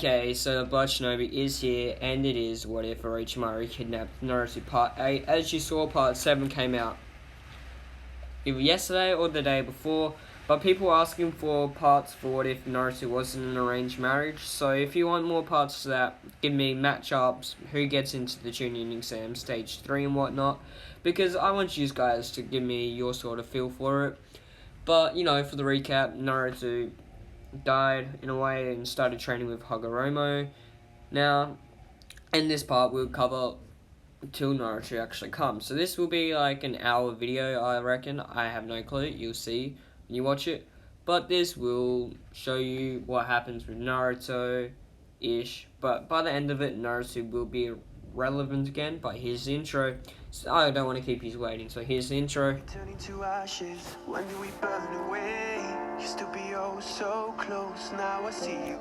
Okay, so the Blood Shinobi is here, and it is What If Orochimaru Kidnapped Naruto Part 8. As you saw, Part 7 came out either yesterday or the day before, but people were asking for parts for What If Naruto wasn't an arranged marriage. So if you want more parts to that, give me matchups, who gets into the Chunin exam, stage 3 and whatnot, because I want you guys to give me your sort of feel for it. But, you know, for the recap, Naruto died in a way and started training with Hagoromo. Now, in this part, we'll cover till Naruto actually comes. So this will be like an hour video, I reckon. I have no clue. You'll see when you watch it. But this will show you what happens with Naruto-ish. But by the end of it, Naruto will be relevant again. But here's the intro. So I don't want to keep you waiting. So here's the intro. Turning to ashes, when do we burn away? Used to be oh so close, now I see you.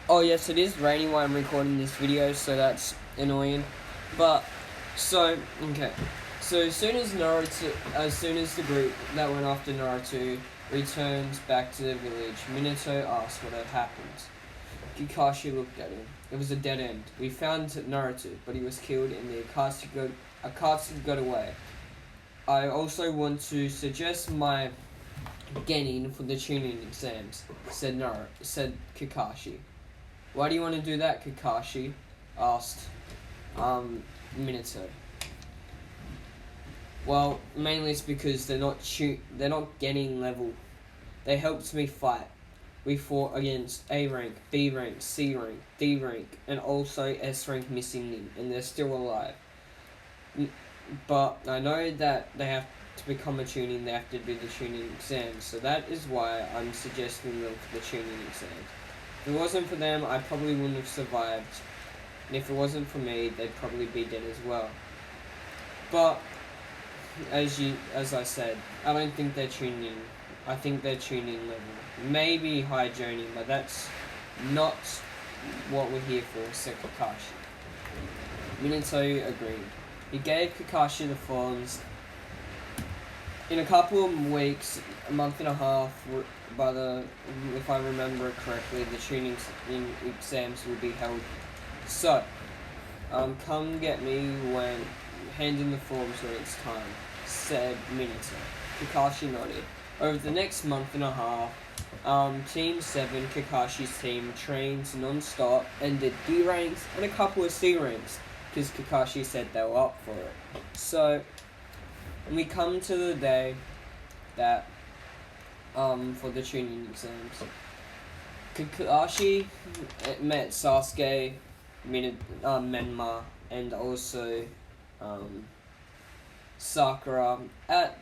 Oh yes, it is raining while I'm recording this video, so that's annoying. But, so, okay. So as soon as the group that went after Naruto returns back to the village, Minato asks what had happened. Kakashi looked at him. It was a dead end. We found Naruto, but he was killed and the Akatsuki got away. I also want to suggest my Genin for the Chunin exams, said Kakashi. Why do you want to do that, Kakashi? Asked Minato. Well, mainly it's because they're not getting level. They helped me fight. We fought against A rank, B rank, C rank, D rank, and also S rank missing them, and they're still alive. But I know that they have to become a Chunin, they have to do the Chunin exams, so that is why I'm suggesting them for the Chunin exams. If it wasn't for them, I probably wouldn't have survived. And if it wasn't for me, they'd probably be dead as well. But, as I said, I don't think they're Chunin. I think they're Chunin level. Maybe high Jonin, but that's not what we're here for, said Kakashi. Minato agreed. He gave Kakashi the forms. In a couple of weeks, a month and a half, if I remember it correctly, the Chunin exams will be held. So, come get me when hand in the forms when it's time, said Minato. Kakashi nodded. Over the next month and a half, Team 7, Kakashi's team, trains non-stop and did D ranks and a couple of C ranks, because Kakashi said they were up for it. So, we come to the day that, for the Chunin exams. Kakashi met Sasuke, Menma, and also, Sakura at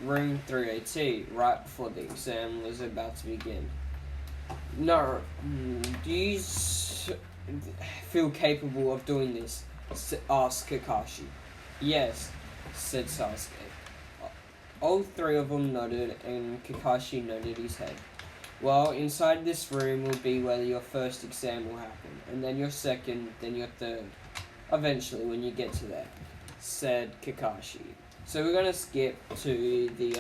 room 380, right before the exam was about to begin. No, do you feel capable of doing this? Asked Kakashi. Yes, said Sasuke. All three of them nodded, and Kakashi nodded his head. Well, inside this room will be where your first exam will happen, and then your second, then your third. Eventually, when you get to there, said Kakashi. So we're gonna skip to the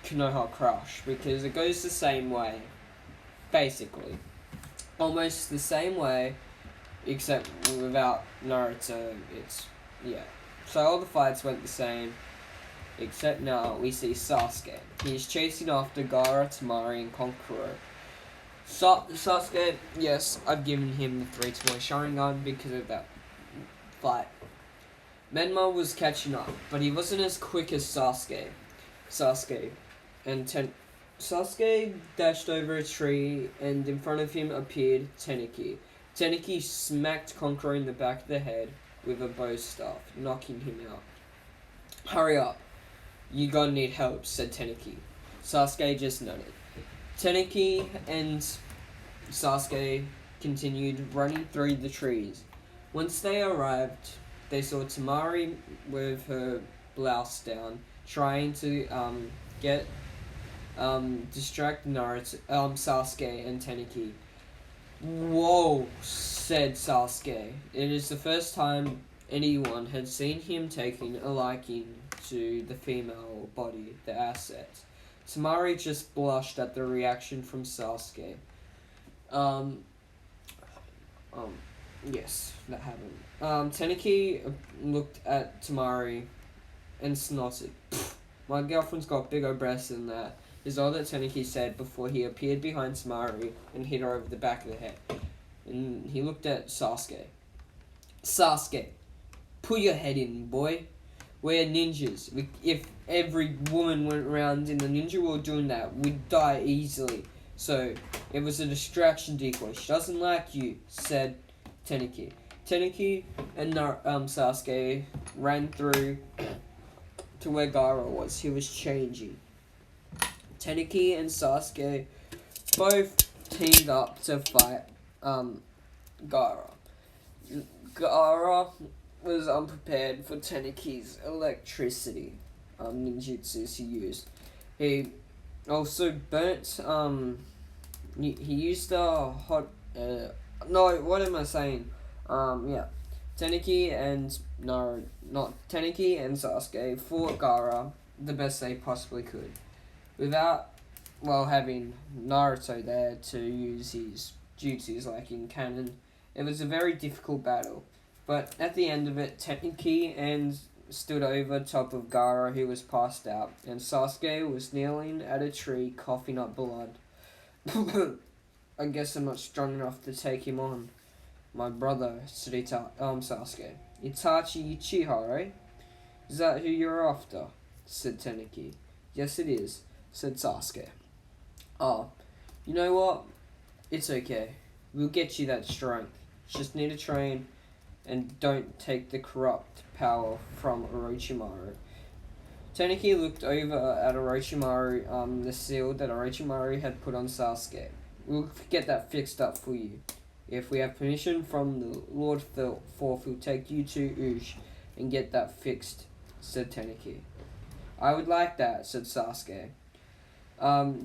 Konoha Crush, because it goes the same way, basically. Almost the same way, except without Naruto, So all the fights went the same, except now we see Sasuke. He's chasing after Gaara, Tamari, and Konkuro. Sasuke, yes, I've given him the 3-to-1 Sharingan because of that fight. Menma was catching up, but he wasn't as quick as Sasuke. Sasuke dashed over a tree, and in front of him appeared Teniki. Teniki smacked Konkuro in the back of the head with a bow staff, knocking him out. Hurry up. You gonna need help, said Teniki. Sasuke just nodded. Teniki and Sasuke continued running through the trees. Once they arrived, they saw Tamari with her blouse down, trying to get distract Naruto, Sasuke and Teniki. Whoa, said Sasuke. It is the first time anyone had seen him taking a liking to the female body, the asset. Tamari just blushed at the reaction from Sasuke. Yes, that happened. Teniki looked at Tamari and snorted. My girlfriend's got bigger breasts than that, is all that Teniki said before he appeared behind Tamari and hit her over the back of the head. And he looked at Sasuke. Sasuke, put your head in, boy. We're ninjas. If every woman went around in the ninja world doing that, we'd die easily. So, it was a distraction decoy. She doesn't like you, said Teniki. Teniki and Sasuke ran through to where Gaara was. He was changing. Teniki and Sasuke both teamed up to fight Gaara. Gaara was unprepared for Teniki's electricity ninjutsus he used. He also burnt he used a hot no, what am I saying? Yeah. Teniki and Teniki and Sasuke fought Gaara the best they possibly could, without having Naruto there to use his jutsus like in canon. It was a very difficult battle, but at the end of it, Teniki stood over top of Gaara, who was passed out, and Sasuke was kneeling at a tree, coughing up blood. I guess I'm not strong enough to take him on. My brother, said Sasuke. Itachi Uchiha, right? Is that who you're after? Said Teniki. Yes, it is, said Sasuke. Oh, you know what? It's okay. We'll get you that strength. Just need to train and don't take the corrupt power from Orochimaru. Teniki looked over at Orochimaru, the seal that Orochimaru had put on Sasuke. We'll get that fixed up for you. If we have permission from the Lord Fourth, we'll take you to Ush and get that fixed, said Teniki. I would like that, said Sasuke.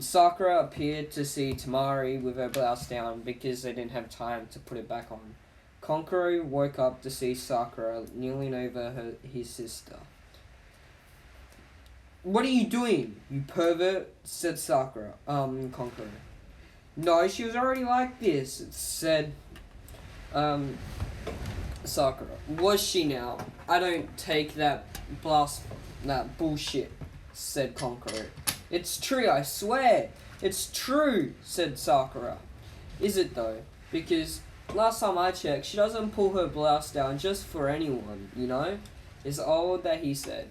Sakura appeared to see Tamari with her blouse down because they didn't have time to put it back on. Konkoro woke up to see Sakura kneeling over his sister. What are you doing, you pervert? Said Sakura. Konkoro. No, she was already like this, said Sakura. Was she now? I don't take that bullshit, said Konkoro. It's true, I swear. It's true, said Sakura. Is it though? Because last time I checked, she doesn't pull her blouse down just for anyone, you know? Is all that he said.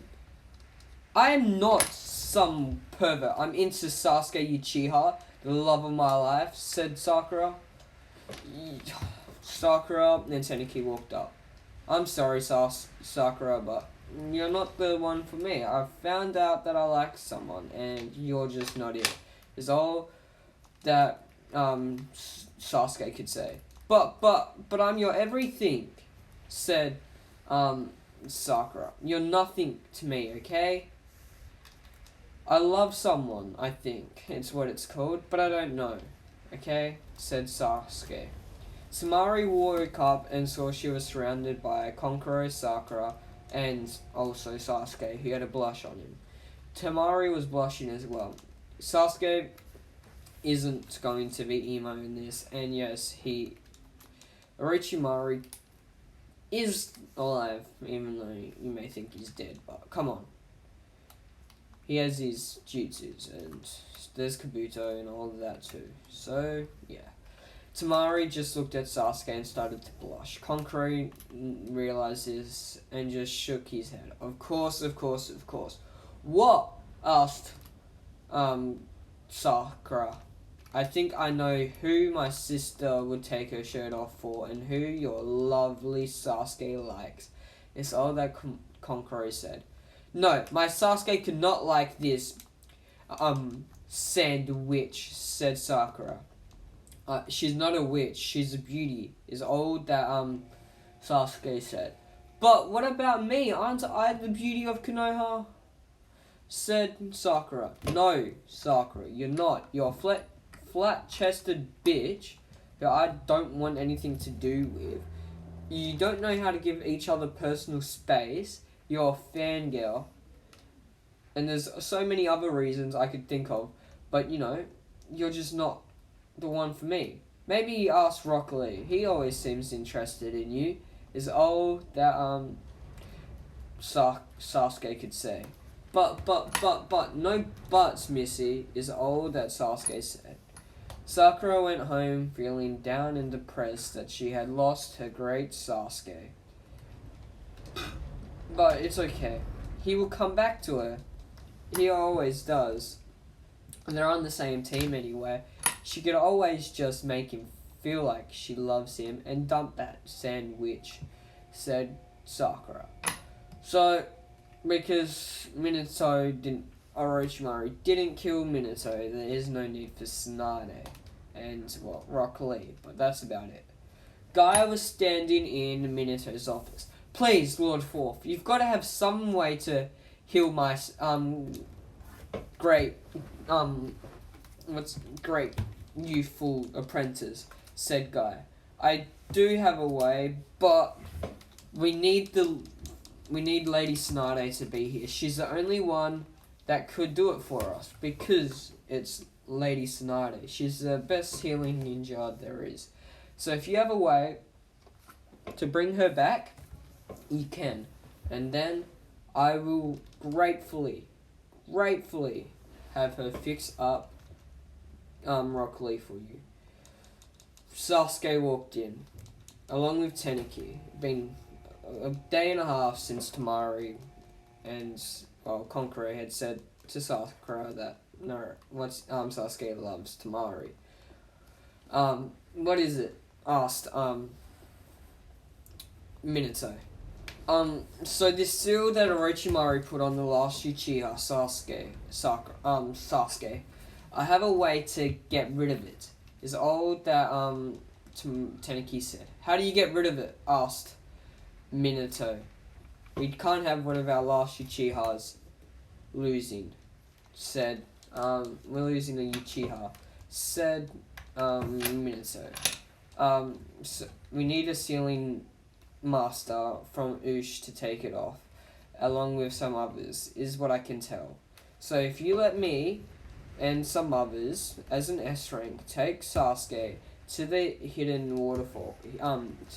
I am not some pervert. I'm into Sasuke Uchiha, the love of my life, said Sakura. Sakura and Teniki walked up. I'm sorry, Sakura, but you're not the one for me. I found out that I like someone, and you're just not it. Is all that Sasuke could say. But I'm your everything, said Sakura. You're nothing to me, okay? I love someone, I think. It's what it's called, but I don't know. Okay? Said Sasuke. Tamari woke up and saw she was surrounded by Konkoro, Sakura, and also Sasuke, who had a blush on him. Tamari was blushing as well. Sasuke isn't going to be emo in this, and yes, Orochimaru is alive, even though you may think he's dead, but come on. He has his jutsus, and there's Kabuto and all of that too. So, yeah. Tamari just looked at Sasuke and started to blush. Konkoro realized this and just shook his head. Of course. What? Asked Sakura. I think I know who my sister would take her shirt off for and who your lovely Sasuke likes. It's all that Konkoro said. No, my Sasuke could not like this, sandwich, said Sakura. she's not a witch, she's a beauty, is all that Sasuke said. But what about me? Aren't I the beauty of Konoha? Said Sakura. No, Sakura, you're not. You're a flat-chested bitch that I don't want anything to do with. You don't know how to give each other personal space. You're a fangirl. And there's so many other reasons I could think of. But, you're just not the one for me. Maybe ask Rock Lee. He always seems interested in you. Is all that Sasuke could say. But, no buts, Missy, is all that Sasuke said. Sakura went home feeling down and depressed that she had lost her great Sasuke. But it's okay. He will come back to her. He always does. And they're on the same team anyway. She could always just make him feel like she loves him and dump that sandwich, said Sakura. So, because Orochimaru didn't kill Minato, there is no need for Tsunade and, Rock Lee, but that's about it. Gaia was standing in Minato's office. Please, Lord Forth, you've got to have some way to heal my, great youthful apprentice, said Gaia. I do have a way, but we need Lady Tsunade to be here. She's the only one that could do it for us, because it's Lady Tsunade. She's the best healing ninja there is. So if you have a way to bring her back, you can. And then I will gratefully have her fix up Rock Lee for you. Sasuke walked in, along with Teneki. Been a day and a half since Tamari and Conqueror had said to Sakura that Sasuke loves Tamari. What is it? Asked Minato. So this seal that Orochimaru put on the last Uchiha, Sasuke, I have a way to get rid of it. Is all that Teneki said. How do you get rid of it? Asked Minato. We can't have one of our last Uchihas losing. Said, we're losing a Uchiha. Said, Minato. So we need a sealing master from Ush to take it off, along with some others, is what I can tell. So if you let me and some others, as an S rank, take Sasuke to the hidden waterfall,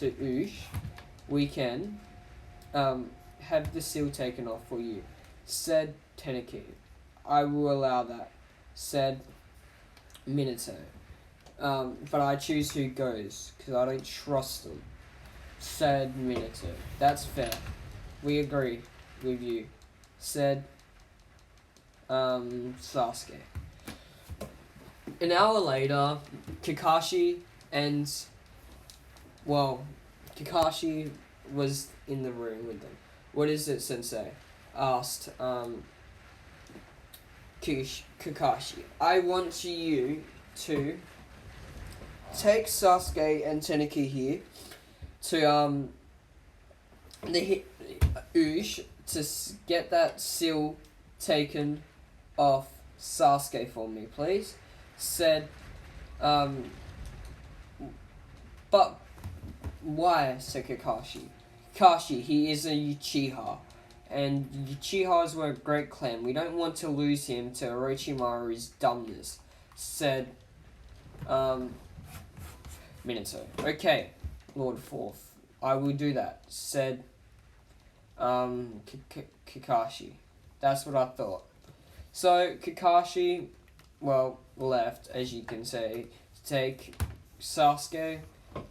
to Ush, we can, have the seal taken off for you, said Teneki. I will allow that, said Minato. But I choose who goes, because I don't trust them, said Minato. That's fair. We agree with you, said Sasuke. An hour later, Kakashi was in the room with them. What is it, Sensei? Asked Kakashi. I want you to take Sasuke and Teneki here to the Ush to get that seal taken off Sasuke for me, please. Said, but why? Said Kakashi. Kakashi, he is a Uchiha, and Uchihas were a great clan. We don't want to lose him to Orochimaru's dumbness, said Minato. Okay, Lord Fourth, I will do that, said Kakashi. That's what I thought. So Kakashi, left, as you can say, to take Sasuke,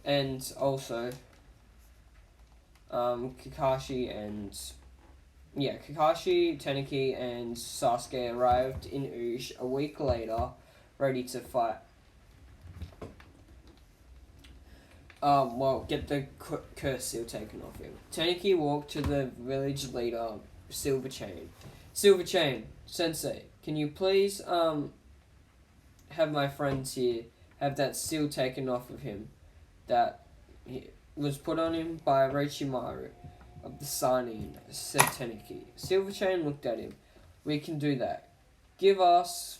and also Kakashi, Teneki, and Sasuke arrived in Ush a week later, ready to fight. Get the curse seal taken off him. Teneki walked to the village leader, Silver Chain. Silver Chain, Sensei, can you please, have my friends here have that seal taken off of him that was put on him by Orochimaru of the Sanin, said Teneki. Silverchain looked at him. We can do that. Give us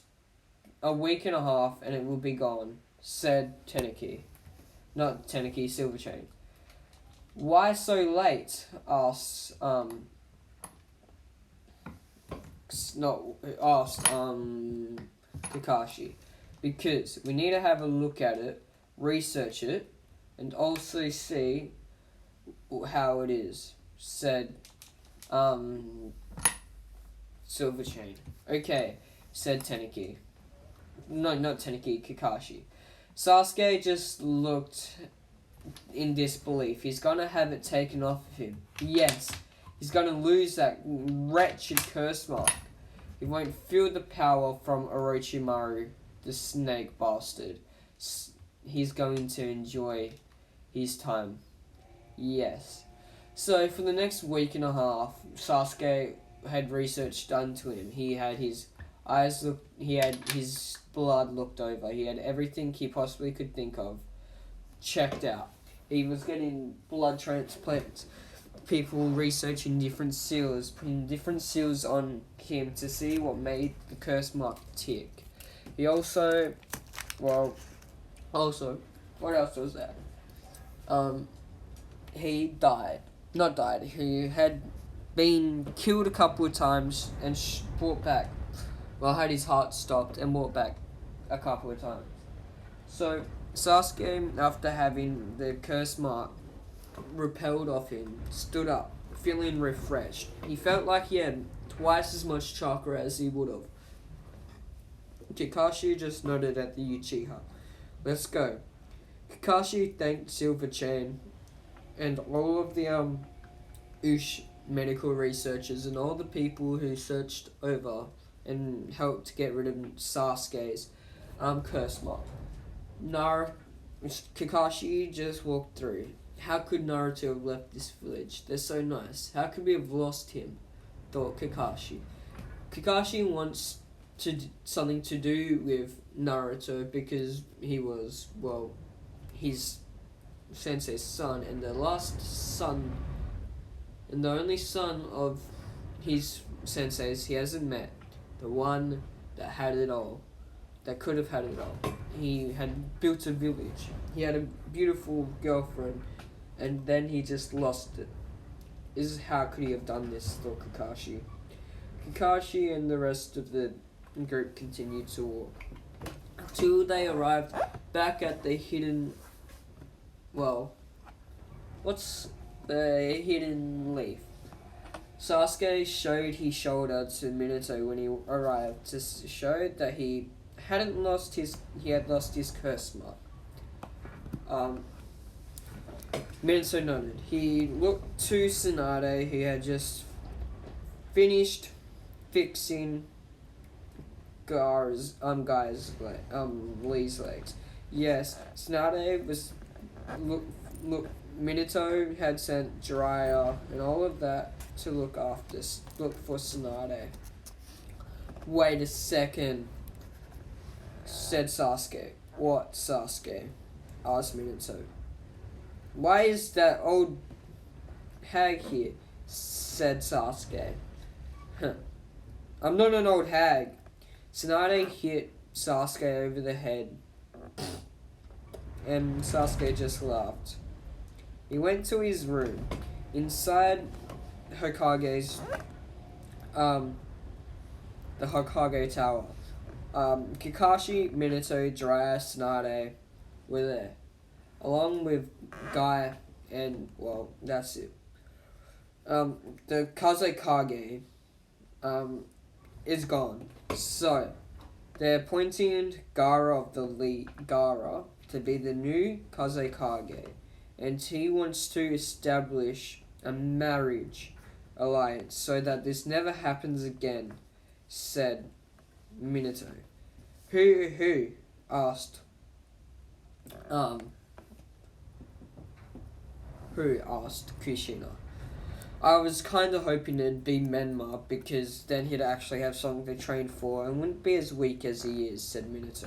a week and a half and it will be gone, said Teneki. Not Teneki, Silverchain. Why so late? Asked Kakashi. Because we need to have a look at it, research it, and also see how it is, said Silverchain. Okay, said Teneki. No, not Teneki, Kakashi. Sasuke just looked in disbelief. He's gonna have it taken off of him. Yes, he's gonna lose that wretched curse mark. He won't feel the power from Orochimaru, the snake bastard. He's going to enjoy his time. Yes. So for the next week and a half, Sasuke had research done to him. He had his eyes looked, he had his blood looked over. He had everything he possibly could think of checked out. He was getting blood transplants. People researching different seals, putting different seals on him to see what made the curse mark tick. He also, what else was that? He died. Not died. He had been killed a couple of times and brought back. Well, had his heart stopped and brought back a couple of times. So Sasuke, after having the curse mark repelled off him, stood up, feeling refreshed. He felt like he had twice as much chakra as he would have. Kakashi just nodded at the Uchiha. Let's go. Kakashi thanked Silverchain and all of the Ush medical researchers and all the people who searched over and helped get rid of Sasuke's curse mark. Kakashi just walked through. How could Naruto have left this village? They're so nice. How could we have lost him? Thought Kakashi. Kakashi wants something to do with Naruto because he was, well, his sensei's son and the last son and the only son of his senseis he hasn't met. The one that had it all. That could have had it all. He had built a village. He had a beautiful girlfriend. And then he just lost it. How could he have done this, thought Kakashi. Kakashi and the rest of the group continued to walk. Till they arrived back at the hidden... Well, what's the hidden leaf? Sasuke showed his shoulder to Minato when he arrived to show that he had lost his curse mark. Minato nodded. He looked to Tsunade, who had just finished fixing Lee's legs. Yes, Tsunade was look. Minato had sent Jiraiya and all of that to look for Tsunade. Wait a second, said Sasuke. What, Sasuke? Asked Minato. Why is that old hag here? Said Sasuke. I'm not an old hag. Tsunade hit Sasuke over the head. And Sasuke just laughed. He went to his room. Inside Hokage's, the Hokage Tower. Kakashi, Minato, Jiraiya, Tsunade were there. Along with Guy and, well, that's it. The Kazekage, is gone. So, they're appointing Gaara of the Gaara to be the new Kazekage. And he wants to establish a marriage alliance so that this never happens again, said Minato. Who? Asked. Who asked Kushina. I was kind of hoping it'd be Menma because then he'd actually have something to train for and wouldn't be as weak as he is, said Minato.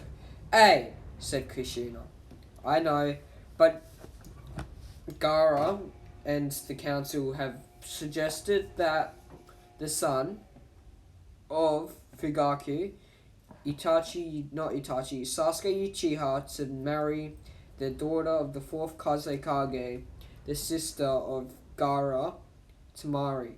Hey, said Kushina. I know, but Gaara and the council have suggested that the son of Fugaku, Sasuke Uchiha, to marry the daughter of the fourth Kazekage, the sister of Gaara, Tamari.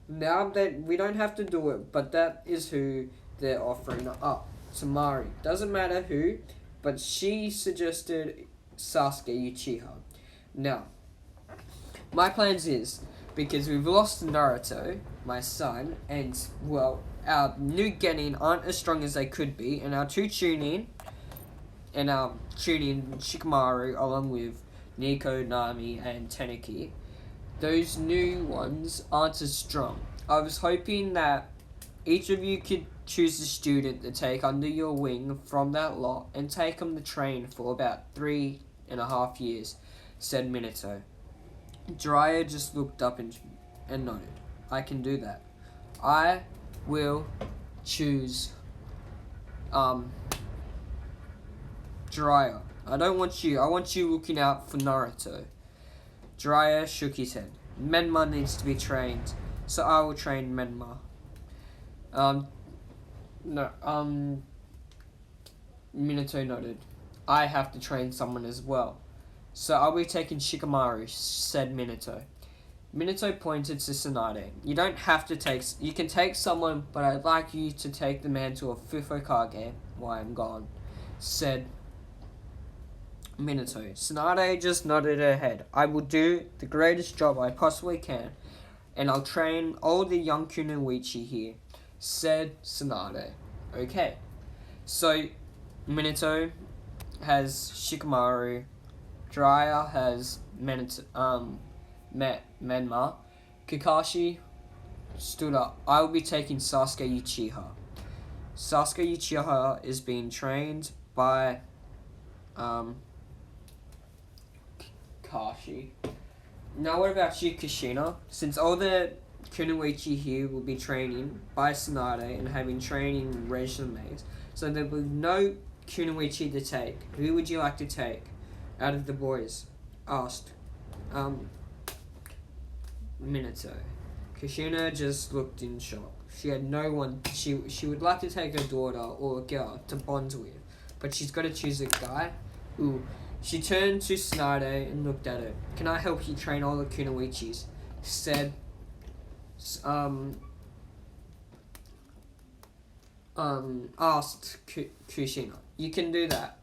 Now that we don't have to do it, but that is who they're offering up. Tamari. Doesn't matter who, but she suggested Sasuke Uchiha. Now, my plans is, because we've lost Naruto, my son, and, well, our new Genin aren't as strong as they could be, and our two Chunin, and our Chunin Shikamaru, along with Nico, Nami, and Teneki, those new ones aren't as strong. I was hoping that each of you could choose a student to take under your wing from that lot and take them to train for about 3.5 years, said Minato. Jiraiya just looked up and nodded. I can do that. I will choose Jiraiya. I don't want you. I want you looking out for Naruto. Jiraiya shook his head. Menma needs to be trained, so I will train Menma. Minato nodded. I have to train someone as well. So I'll be taking Shikamaru, said Minato. Minato pointed to Tsunade. You don't have to take... You can take someone, but I'd like you to take the mantle of fifth Hokage while I'm gone, said Minato. Tsunade just nodded her head. I will do the greatest job I possibly can, and I'll train all the young Kunoichi here, said Tsunade. Okay. So, Minato has Shikamaru, Jiraiya has Menma. Kakashi stood up. I will be taking Sasuke Uchiha. Sasuke Uchiha is being trained by Kakashi. Now what about you, Kushina? Since all the Kunoichi here will be training by Tsunade and having training resumes, so there will be no Kunoichi to take. Who would you like to take out of the boys? Asked Minato. Kushina just looked in shock. She had no one. She would like to take her daughter or a girl to bond with, but she's got to choose a guy. Ooh. She turned to Tsunade and looked at her. Can I help you train all the Kunoichis? Said asked Kushina. You can do that.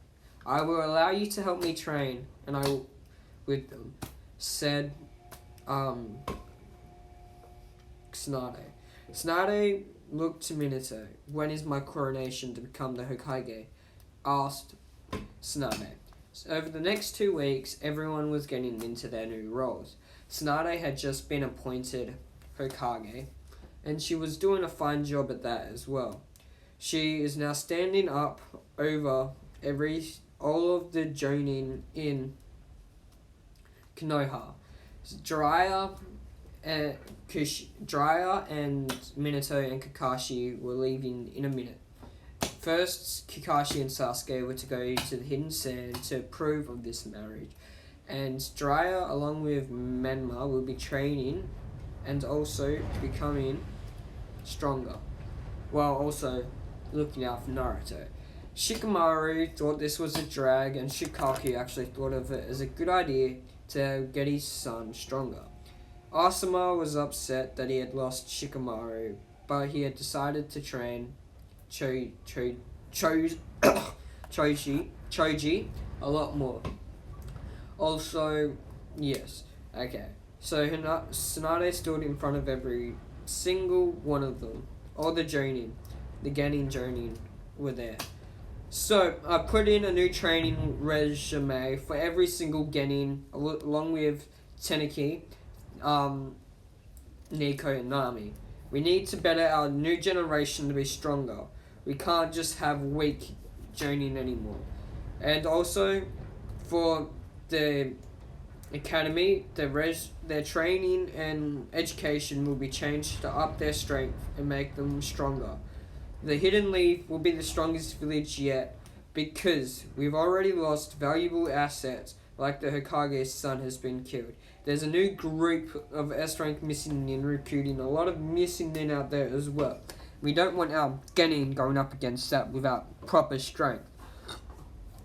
I will allow you to help me train, and I will with them, said Tsunade. Tsunade looked to Minato. When is my coronation to become the Hokage? Asked Tsunade. So over the next 2 weeks, everyone was getting into their new roles. Tsunade had just been appointed Hokage, and she was doing a fine job at that as well. She is now standing up over all of the Jonin in Konoha. Jiraiya and Minato and Kakashi were leaving in a minute. First, Kakashi and Sasuke were to go to the Hidden Sand to approve of this marriage, and Jiraiya, along with Menma, will be training and also becoming stronger, while also looking out for Naruto. Shikamaru thought this was a drag, and Shikaku actually thought of it as a good idea to get his son stronger. Asuma was upset that he had lost Shikamaru, but he had decided to train Choji a lot more. Also, yes, okay. So Tsunade stood in front of every single one of them. All the Jonin, the Genin Jonin were there. So I put in a new training resume for every single Genin, along with Teneki, Nico, and Nami. We need to better our new generation to be stronger. We can't just have weak Jonin anymore. And also, for the academy, their training and education will be changed to up their strength and make them stronger. The Hidden Leaf will be the strongest village yet, because we've already lost valuable assets like the Hokage's son has been killed. There's a new group of S-rank missing nin recruiting, a lot of missing nin out there as well. We don't want our Genin going up against that without proper strength.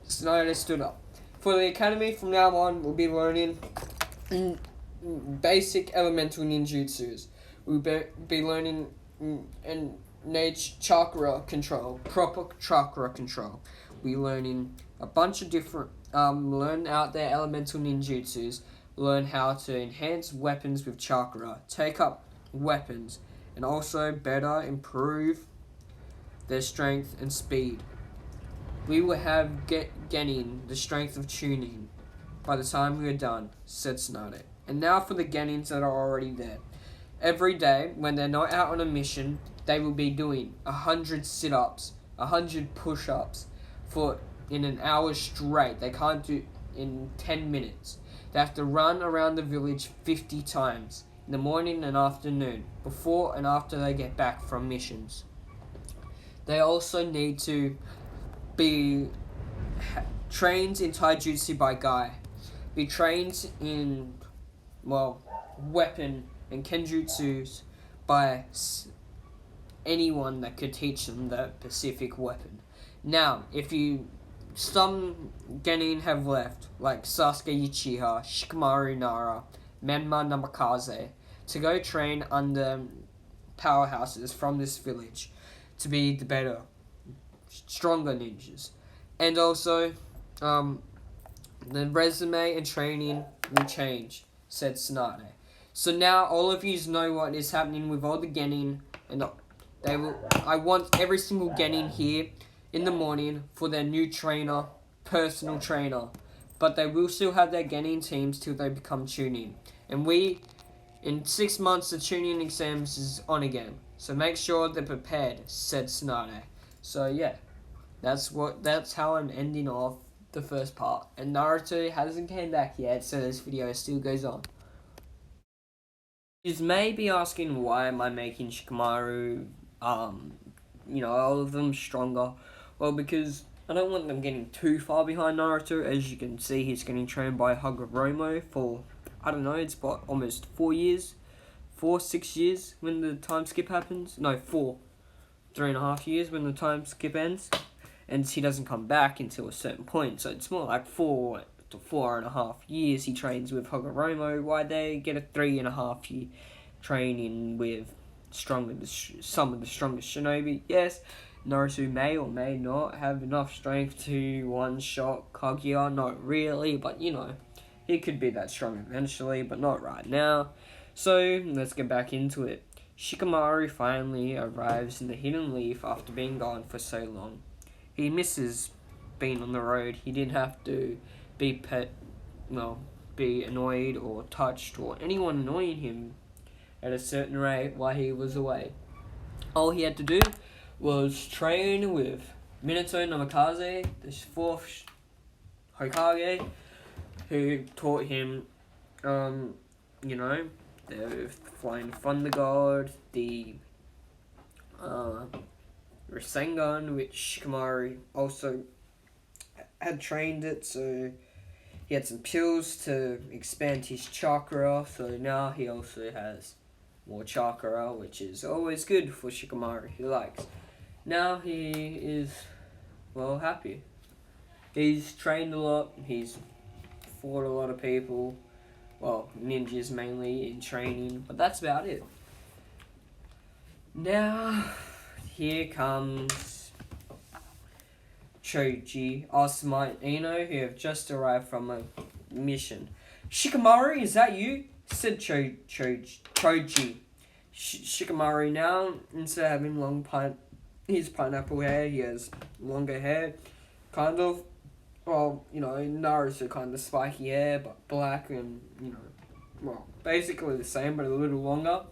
Tsunade stood up. For the academy, from now on, we'll be learning basic elemental ninjutsus. We'll be learning innate chakra control, proper chakra control. We're learning a bunch of different, learn out their elemental ninjutsus, learn how to enhance weapons with chakra, take up weapons, and also better improve their strength and speed. We will have Genin the strength of tuning by the time we are done, said Tsunade. And now for the Genins that are already there. Every day, when they're not out on a mission, they will be doing 100 sit-ups, 100 push-ups in an hour straight. They can't do in 10 minutes. They have to run around the village 50 times in the morning and afternoon, before and after they get back from missions. They also need to be trained in taijutsu by Guy. Be trained in, weapon and kenjutsus by anyone that could teach them the specific weapon. Now, some Genin have left, like Sasuke Uchiha, Shikamaru Nara, Menma Namikaze, to go train under powerhouses from this village to be the better, stronger ninjas. And also, the resume and training will change, said Tsunade. So now all of you know what is happening with all the Genin, and I want every single Genin here in the morning for their new trainer, personal trainer. But they will still have their Genin teams till they become Chunin. And in 6 months, the Chunin exams is on again. So make sure they're prepared, said Tsunade. So yeah, that's how I'm ending off the first part. And Naruto hasn't came back yet, so this video still goes on. You may be asking, why am I making Shikamaru, all of them stronger? Well, because I don't want them getting too far behind Naruto. As you can see, he's getting trained by Hagoromo for, it's almost 4 years? 6 years when the time skip happens? No, 3.5 years when the time skip ends. And he doesn't come back until a certain point, so it's more like 4 to 4.5 years he trains with Hagoromo. Why they get a 3.5 year training with some of the strongest shinobi? Yes, Naruto may or may not have enough strength to one-shot Kaguya, not really, but he could be that strong eventually, but not right now. So, let's get back into it. Shikamaru finally arrives in the Hidden Leaf after being gone for so long. He misses being on the road. He didn't have to be annoyed or touched or anyone annoying him at a certain rate while he was away. All he had to do was train with Minato Namikaze, the 4th Hokage, who taught him, the Flying Thunder God, the Rasengan, which Shikamaru also had trained it, so he had some pills to expand his chakra, so now he also has more chakra, which is always good for Shikamaru, he likes. Now he is, happy. He's trained a lot, he's fought a lot of people, ninjas mainly in training, but that's about it. Now, here comes Choji, Asuma, and Ino, who have just arrived from a mission. Shikamaru, is that you? Said Choji. Shikamaru now, instead of having his pineapple hair, he has longer hair. Kind of, Naruto kind of spiky hair, but black and, basically the same, but a little longer.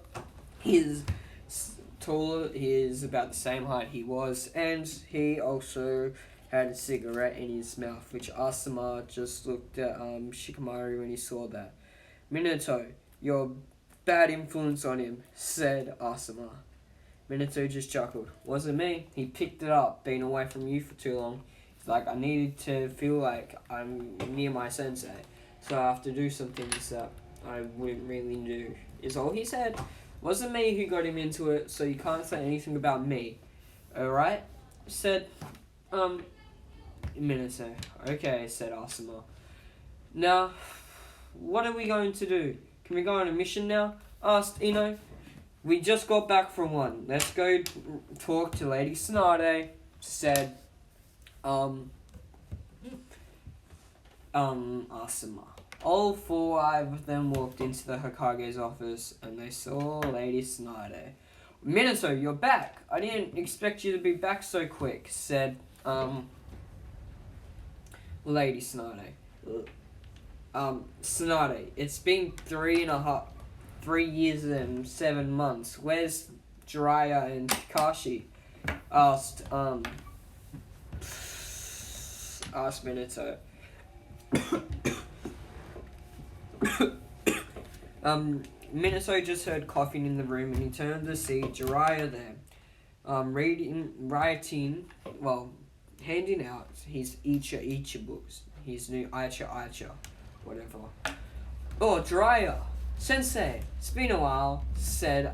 He's taller, he is about the same height he was, and he also had a cigarette in his mouth, which Asuma just looked at Shikamaru when he saw that. Minato, you're a bad influence on him, said Asuma. Minato just chuckled. Wasn't me. He picked it up, being away from you for too long. It's like I needed to feel like I'm near my sensei. So I have to do some things that I wouldn't really do, is all he said. Wasn't me who got him into it, so you can't say anything about me. Alright? Said, Minato. Okay, said Asuma. Now, what are we going to do? Can we go on a mission now? Asked Ino. We just got back from one. Let's go talk to Lady Tsunade. Said, Asuma. All 5 of them walked into the Hokage's office and they saw Lady Tsunade. Minato, you're back. I didn't expect you to be back so quick, said, Lady Tsunade. Tsunade, it's been 3 years and 7 months. Where's Jiraiya and Kakashi? Asked Minato. Minato just heard coughing in the room and he turned to see Jiraiya there. Handing out his Icha books. His new Icha, whatever. Oh, Jiraiya! Sensei! It's been a while, said,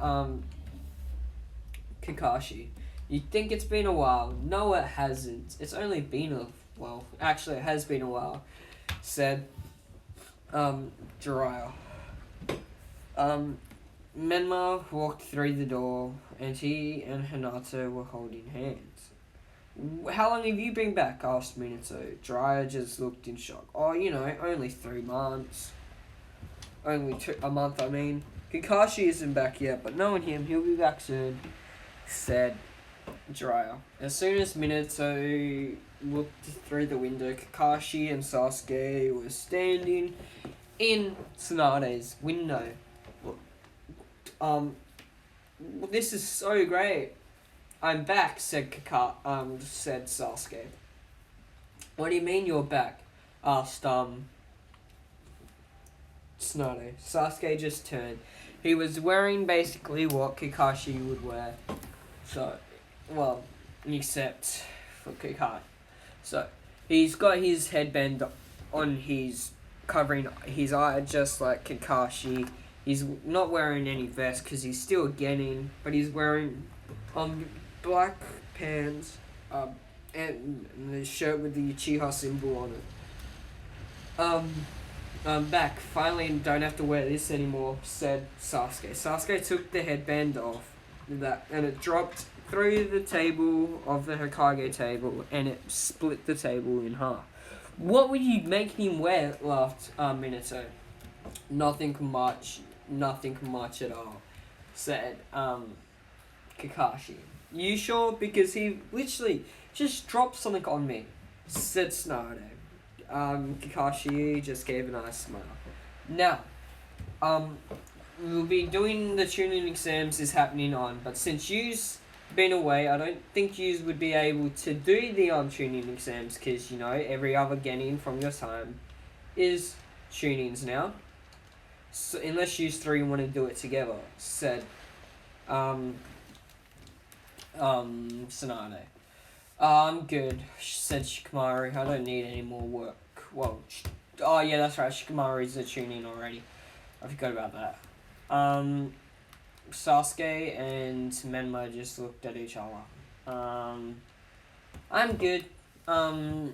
Kakashi. You think it's been a while? No, it hasn't. It's only been actually it has been a while, said, Jiraiya. Menma walked through the door, and he and Hinata were holding hands. How long have you been back? Asked Minato. Jiraiya just looked in shock. Oh, only 3 months. Only a month, I mean. Kakashi isn't back yet, but knowing him, he'll be back soon, said Jiraiya. As soon as Minato looked through the window, Kakashi and Sasuke were standing in Tsunade's window. This is so great. I'm back, said said Sasuke. What do you mean you're back? Asked Tsunade. Sasuke just turned. He was wearing basically what Kakashi would wear. So, except for Kakashi. So, he's got his headband on covering his eye just like Kakashi. He's not wearing any vest because he's still getting, but he's wearing black pants and the shirt with the Uchiha symbol on it. Back. Finally, don't have to wear this anymore, said Sasuke. Sasuke took the headband off, and it dropped through the table of the Hokage table, and it split the table in half. What were you making him wear? Laughed Minato. Nothing much at all, said Kakashi. You sure? Because he literally just dropped something on me, said Tsunade. Kakashi just gave a nice smile. Now, we'll be doing the Chunin exams is happening on, but since you's been away, I don't think yous would be able to do the Chunin exams, because, every other Genin from your time is Chunins now. So, unless you 3 want to do it together, said Tsunade. I'm good, said Shikamaru. I don't need any more work. Well, yeah, that's right. Shikamaru's a Chunin already. I forgot about that. Sasuke and Menma just looked at each other. I'm good. I'm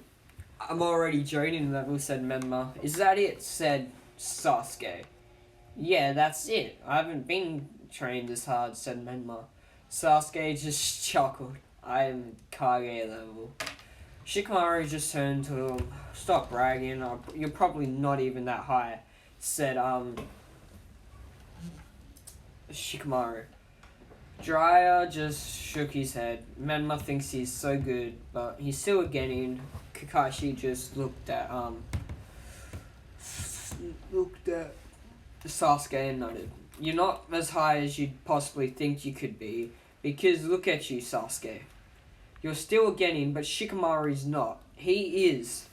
already joining level, said Menma. Is that it? Said Sasuke. Yeah, that's it. I haven't been trained as hard, said Menma. Sasuke just chuckled. I am Kage level. Shikamaru just turned to him. Stop bragging. You're probably not even that high, said Shikamaru. Jiraiya just shook his head. Menma thinks he's so good, but he's still getting. Kakashi just looked at Sasuke and nodded. You're not as high as you'd possibly think you could be, because look at you, Sasuke. You're still a Genin, but Shikamaru's not. He is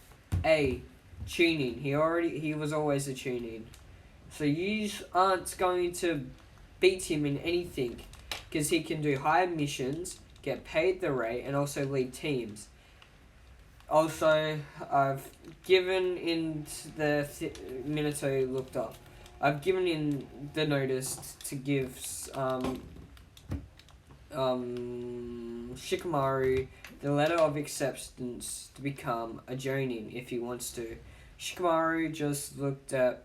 a Chunin. He was always a Chunin. So you aren't going to beat him in anything, because he can do higher missions, get paid the rate, and also lead teams. Also, I've given in Minato looked up. I've given in the notice to give Shikamaru the letter of acceptance to become a Jonin if he wants to. Shikamaru just looked at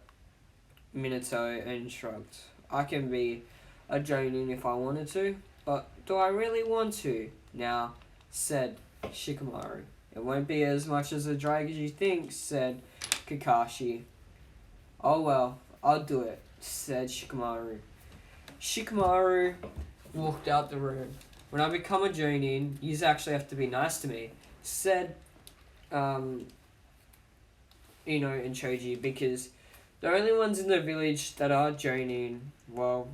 Minato and shrugged. I can be a Jonin if I wanted to, but do I really want to? Now, said Shikamaru. It won't be as much as a drag as you think, said Kakashi. Oh well, I'll do it, said Shikamaru. Shikamaru walked out the room. When I become a Jonin, yous actually have to be nice to me, said Ino and Choji, because the only ones in the village that are Jonin, well,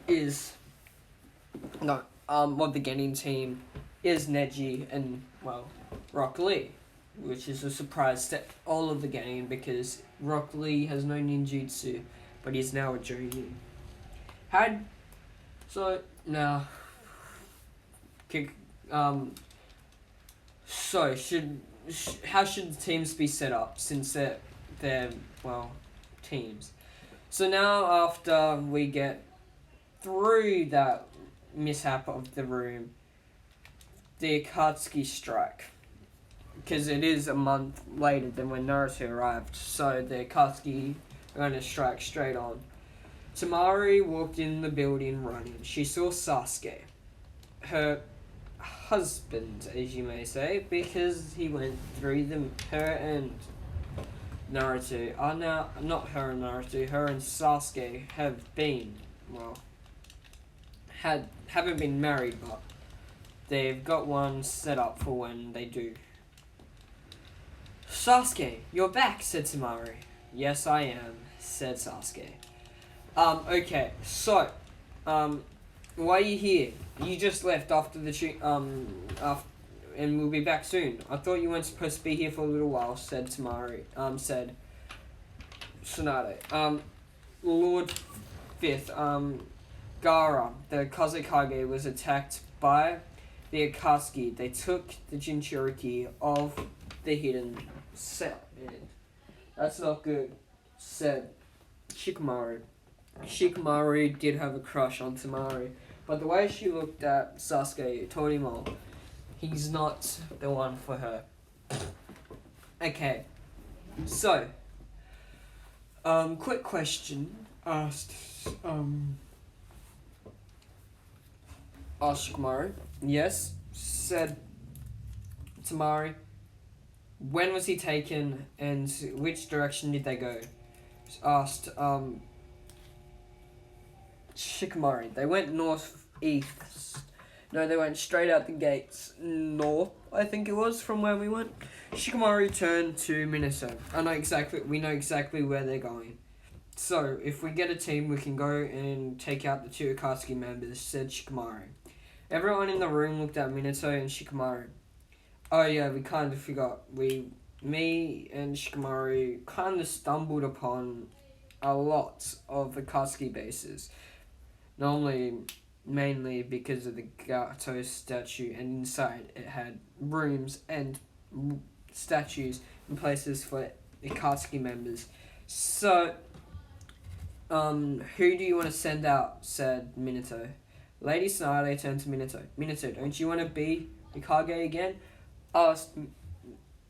is the Genin team is Neji and, well, Rock Lee, which is a surprise to all of the Genin because Rock Lee has no ninjutsu, but he's now a Jonin. How should the teams be set up since they're teams? So now after we get through that mishap of the room, the Akatsuki strike, because it is a month later than when Naruto arrived, so the Akatsuki are going to strike straight on. Tamari walked in the building running. She saw Sasuke, her husband, as you may say, because he went through her and Naruto are now, not her and Naruto, her and Sasuke have been, haven't been married, but they've got one set up for when they do. Sasuke, you're back, said Tamari. Yes, I am, said Sasuke. Okay, so, why are you here? You just left after the and we'll be back soon. I thought you weren't supposed to be here for a little while, said said Tsunade. Lord Fifth, Gaara, the Kazekage, was attacked by the Akatsuki. They took the Jinchuriki of the hidden set. That's not good, said Shikamaru. Shikamaru did have a crush on Tamari, but the way she looked at Sasuke told him all. He's not the one for her. Okay, so, quick question asked Shikamaru. Yes, said Tamari. When was he taken and which direction did they go? Asked Shikamaru. They went northeast. No, they went straight out the gates north, I think it was, from where we went. Shikamaru turned to Minato. We know exactly where they're going. So, if we get a team, we can go and take out the two Akatsuki members, said Shikamaru. Everyone in the room looked at Minato and Shikamaru. Oh yeah, we kind of forgot. Me and Shikamaru kind of stumbled upon a lot of Akatsuki bases. Mainly because of the Gato statue, and inside it had rooms and statues and places for Akatsuki members. So, who do you want to send out? Said Minato. Lady Tsunade turned to Minato. Minato, don't you want to be the Kage again? Asked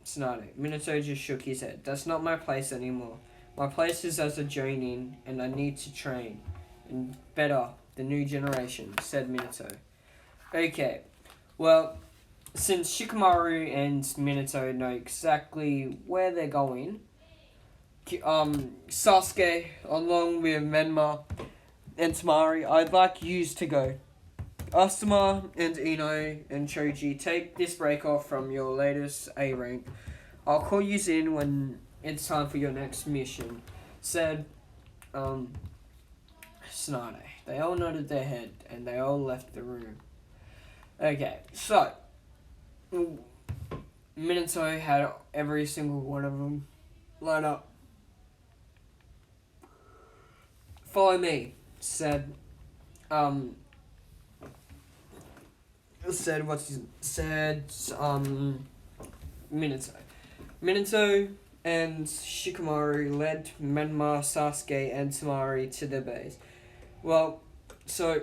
Tsunade. Minato just shook his head. That's not my place anymore. My place is as a Jonin, and I need to train and better the new generation, said Minato. Okay, well, since Shikamaru and Minato know exactly where they're going, Sasuke, along with Menma and Tamari, I'd like yous to go. Asuma and Ino and Choji, take this break off from your latest A rank. I'll call yous in when it's time for your next mission, said Tsunade. They all nodded their head, and they all left the room. Okay, so, Minato had every single one of them line up. Follow me, said Minato. Minato and Shikamaru led Menma, Sasuke, and Tamari to their base. Well, so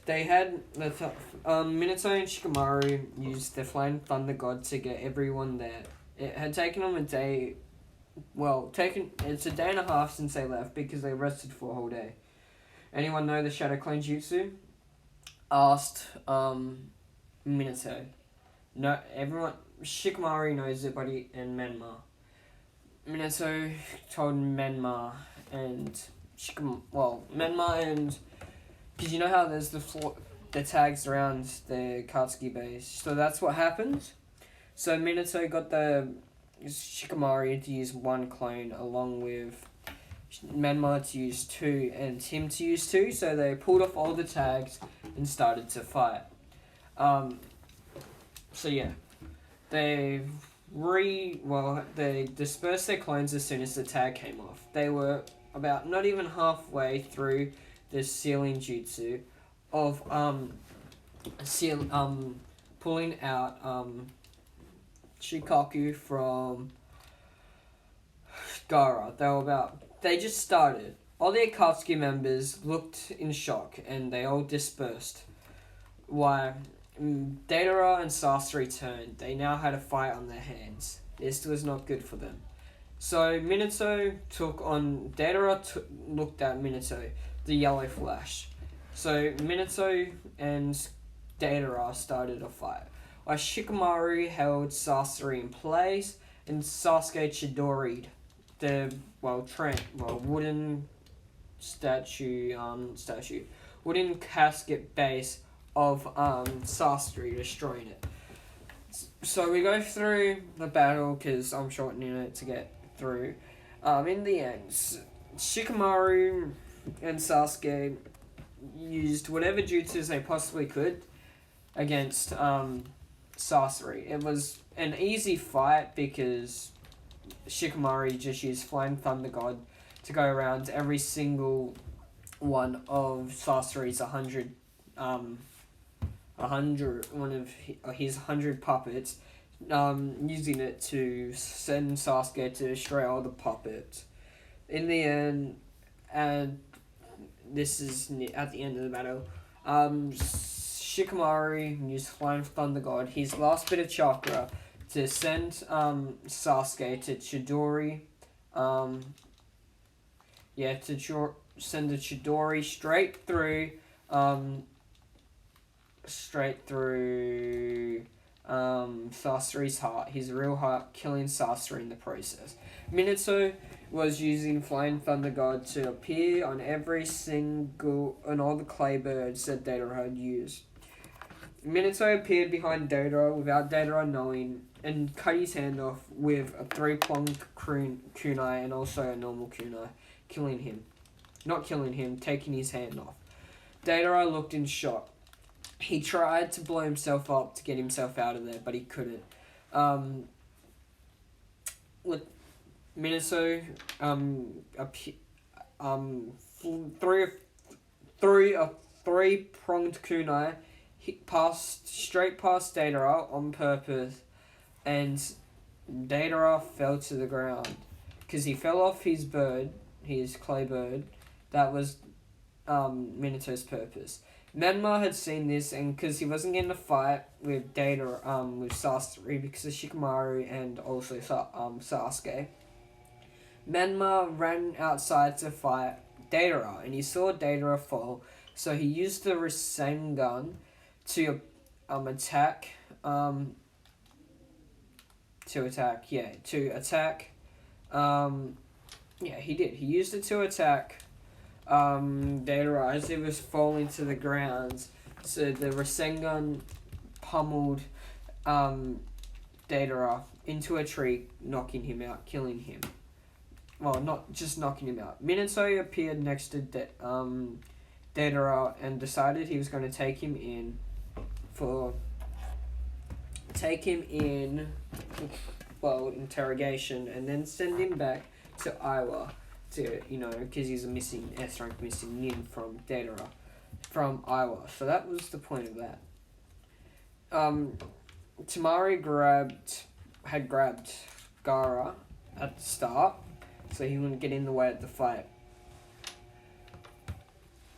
they had Minato and Shikamaru used the Flying Thunder God to get everyone there. It had taken them a day. Well, it's a day and a half since they left because they rested for a whole day. Anyone know the Shadow Clone Jutsu? Asked Minato. No, everyone. Shikamaru knows it, and Menma. Minato told Menma and Menma and because you know how there's the tags around the Katsuki base, so that's what happened. So Minato got the Shikamaru to use one clone along with Menma to use two and him to use two, so they pulled off all the tags and started to fight. So yeah, they dispersed their clones as soon as the tag came off. They were about not even halfway through the sealing jutsu of pulling out Shikaku from Gaara. They just started. All the Akatsuki members looked in shock and they all dispersed. Why? Deidara and Sasori turned. They now had a fight on their hands. This was not good for them. So Minato took on... Deidara looked at Minato, the yellow flash. So Minato and Deidara started a fight. While Shikamaru held Sasori in place and Sasuke Chidori'd the wooden wooden casket base of Sasori, destroying it. So we go through the battle because I'm shortening it to get through. In the end, Shikamaru and Sasuke used whatever jutsus they possibly could against Sasori. It was an easy fight because Shikamaru just used Flying Thunder God to go around every single one of Sasori's 100 his 100 puppets, using it to send Sasuke to destroy all the puppets. In the end, and this is at the end of the battle, Shikamaru used Flying Thunder God, his last bit of chakra, to send Sasuke to Chidori. Send the Chidori straight through Sasori's heart, his real heart, killing Sasori in the process. Minato was using Flying Thunder God to appear on all the clay birds that Deidara had used. Minato appeared behind Deidara without Deidara knowing and cut his hand off with a 3-pronged kunai and also a normal kunai, taking his hand off. Deidara looked in shock. He tried to blow himself up to get himself out of there, but he couldn't. With Minato, three-pronged kunai, he passed straight past Deidara on purpose, and Deidara fell to the ground because he fell off his clay bird. That was Minato's purpose. Menma had seen this, and because he wasn't getting a fight with with Sasori because of Shikamaru and also Sasuke, Menma ran outside to fight Deidara, and he saw Deidara fall, so he used the Rasengan to attack. He did. He used it to attack Deidara as it was falling to the ground. So the Rasengan pummeled Deidara into a tree, knocking him out, killing him. Well, not just knocking him out. Minato appeared next to Deidara and decided he was going to take him in interrogation, and then send him back to Iowa because he's a missing S-rank nin from Deidara from Iowa. So that was the point of that. Tamari grabbed had grabbed Gaara at the start, so he wouldn't get in the way of the fight.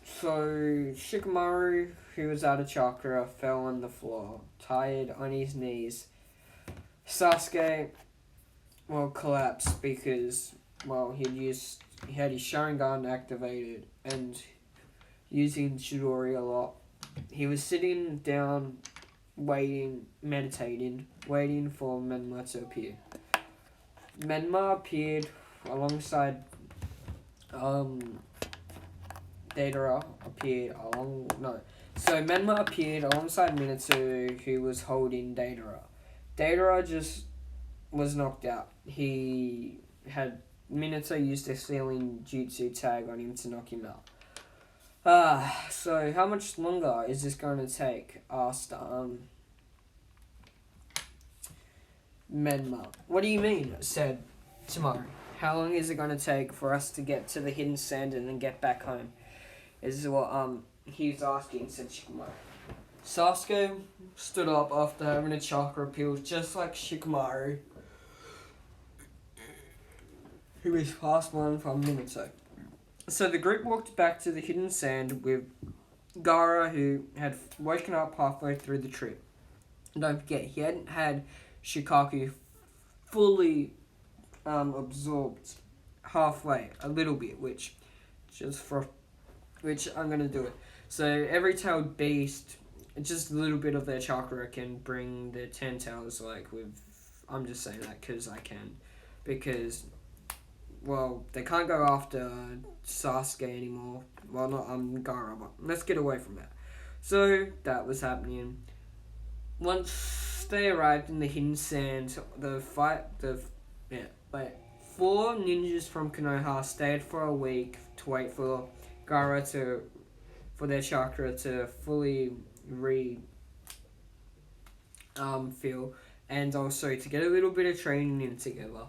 So Shikamaru, who was out of chakra, fell on the floor, tired on his knees. Sasuke, collapsed because, he had his Sharingan activated and using Chidori a lot. He was sitting down, meditating, waiting for Menma to appear. Menma appeared alongside, Deidara appeared So Menma appeared alongside Minato, who was holding Deidara. Deidara just was knocked out. Minato used a sealing jutsu tag on him to knock him out. So how much longer is this going to take? Asked Menma. What do you mean? Said Tamaru. How long is it going to take for us to get to the hidden sand and then get back home? Is what he was asking, said Shikamaru. Sasuke stood up after having a chakra peel just like Shikamaru, who is past one from Minato. So the group walked back to the hidden sand with Gaara, who had woken up halfway through the trip. Don't forget, he hadn't had Shikaku fully absorbed halfway, a little bit, which I'm going to do it. So every tailed beast, just a little bit of their chakra can bring their 10 tails, I'm just saying that because I can. Because, they can't go after Sasuke anymore. Well, not Gaara, but let's get away from that. So, that was happening. Once they arrived in the hidden sand, 4 ninjas from Konoha stayed for a week to wait for Gaara for their chakra to fully feel, and also to get a little bit of training in together.